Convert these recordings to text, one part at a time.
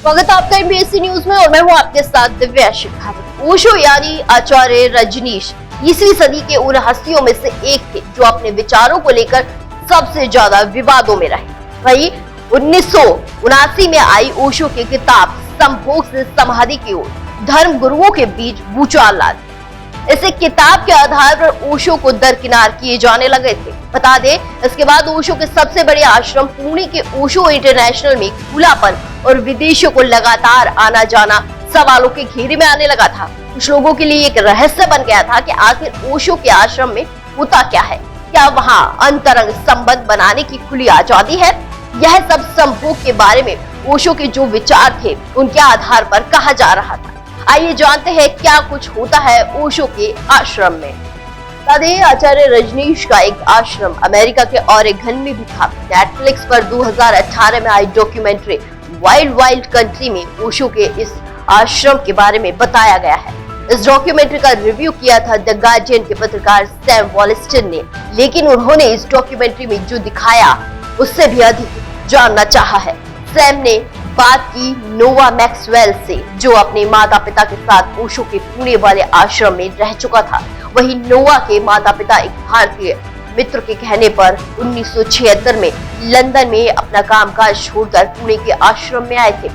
स्वागत है आपका एमबीएससी न्यूज में और मैं हूं आपके साथ दिव्या शेखावत। ओशो यानी आचार्य रजनीश 20वीं सदी के उन हस्तियों में से एक थे जो अपने विचारों को लेकर सबसे ज्यादा विवादों में रहे। वही 1979 में आई ओशो की किताब संभोग से समाधि की ओर धर्म गुरुओं के बीच भूचाल ला दी। इस किताब के आधार पर ओशो को दरकिनार किए जाने लगे थे। बता दें, इसके बाद ओशो के सबसे बड़े आश्रम पुणे के ओशो इंटरनेशनल में खुलापन और विदेशियों को लगातार आना जाना सवालों के घेरे में आने लगा था। कुछ लोगों के लिए एक रहस्य बन गया था कि आखिर ओशो के आश्रम में होता क्या है। क्या वहाँ अंतरंग संबंध बनाने की खुली आजादी है? यह सब संभोग के बारे में ओशो के जो विचार थे उनके आधार पर कहा जा रहा था। आइए जानते हैं क्या कुछ होता है ओशो के आश्रम में। आचार्य रजनीश का एक आश्रम अमेरिका के ऑरेगन में भी था। नेटफ्लिक्स पर 2018 में आई डॉक्यूमेंट्री वाइल्ड कंट्री में ओशो के इस आश्रम के बारे में बताया गया है। इस डॉक्यूमेंट्री का रिव्यू किया था द गार्जियन के पत्रकार सैम वॉलस्टन ने, लेकिन उन्होंने इस डॉक्यूमेंट्री में जो दिखाया उससे भी अधिक जानना चाहा है। सैम ने बात की नोवा मैक्सवेल से, जो अपने माता पिता के साथ ओशो के पुणे वाले आश्रम में रह चुका था। वहीं नोवा के माता पिता एक भारतीय मित्र के कहने पर 1976 में लंदन में अपना कामकाज छोड़कर पुणे के आश्रम में आए थे।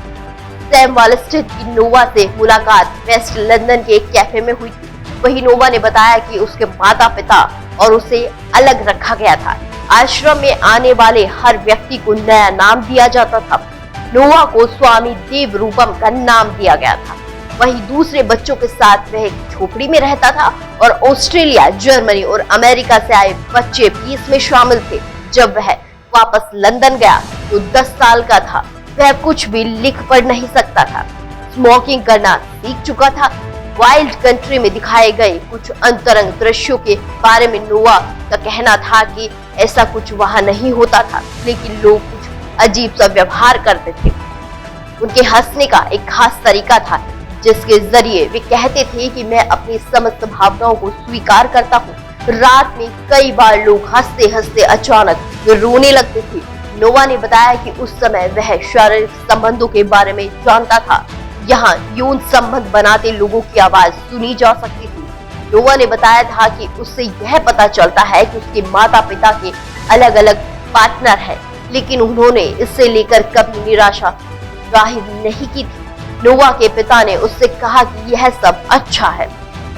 सैम वॉलस्टन की नोवा से मुलाकात वेस्ट लंदन के एक कैफे में हुई थी। वहीं नोवा ने बताया कि उसके माता पिता और उसे अलग रखा गया था। आश्रम में आने वाले हर व्यक्ति को नया नाम दिया जाता था। नोवा को स्वामी देव रूपम का नाम दिया गया था। वहीं दूसरे बच्चों के साथ वह एक झोपड़ी में रहता था और ऑस्ट्रेलिया, जर्मनी और अमेरिका से आए बच्चे भी इसमें शामिल थे। जब वह वापस लंदन गया तो 10 साल का था। वह कुछ भी लिख पढ़ नहीं सकता था। स्मोकिंग करना सीख चुका था। वाइल्ड कंट्री में दिखाए गए कुछ अंतरंग दृश्यों के बारे में नोवा का कहना था कि ऐसा कुछ वहां नहीं होता था, लेकिन लोग कुछ अजीब सा व्यवहार करते थे। उनके हंसने का एक खास तरीका था जिसके जरिए वे कहते थे कि मैं अपनी समस्त भावनाओं को स्वीकार करता हूँ। रात में कई बार लोग हंसते हंसते अचानक रोने लगते थे। नोवा ने बताया कि उस समय वह शारीरिक संबंधों के बारे में जानता था। यहाँ यौन संबंध बनाते लोगों की आवाज सुनी जा सकती थी। नोवा ने बताया था कि उससे यह पता चलता है कि उसके माता पिता के अलग अलग पार्टनर है, लेकिन उन्होंने इससे लेकर कभी निराशा जाहिर नहीं की थी। नोवा के पिता ने उससे कहा कि यह सब अच्छा है।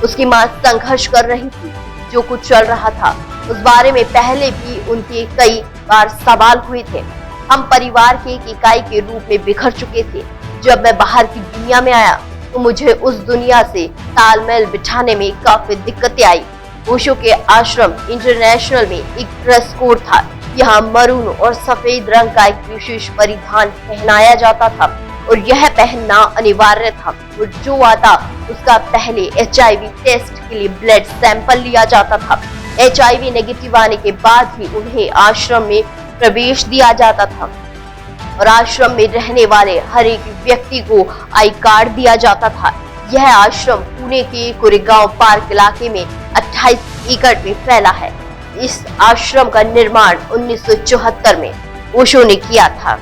उसकी मां संघर्ष कर रही थी। जो कुछ चल रहा था उस बारे में पहले भी उनके कई बार सवाल हुए थे। हम परिवार के एक इकाई के रूप में बिखर चुके थे। जब मैं बाहर की दुनिया में आया तो मुझे उस दुनिया से तालमेल बिठाने में काफी दिक्कतें आई। ओशो के आश्रम इंटरनेशनल में एक ड्रेस कोड था। यहाँ मरून और सफेद रंग का एक विशेष परिधान पहनाया जाता था और यह पहनना अनिवार्य था। और जो आता उसका पहले HIV टेस्ट के लिए ब्लड सैंपल लिया जाता था। HIV नेगेटिव आने के बाद ही उन्हें आश्रम में प्रवेश दिया जाता था और आश्रम में रहने वाले हर एक व्यक्ति को आई कार्ड दिया जाता था। यह आश्रम पुणे के कोरेगांव पार्क इलाके में 28 एकड़ में फैला है। इस आश्रम का निर्माण 1974 में ओशो ने किया था।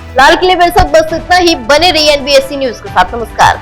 फिलहाल के लिए मेरे साथ बस इतना ही। बने रहिए एनबीएससी न्यूज के साथ। नमस्कार।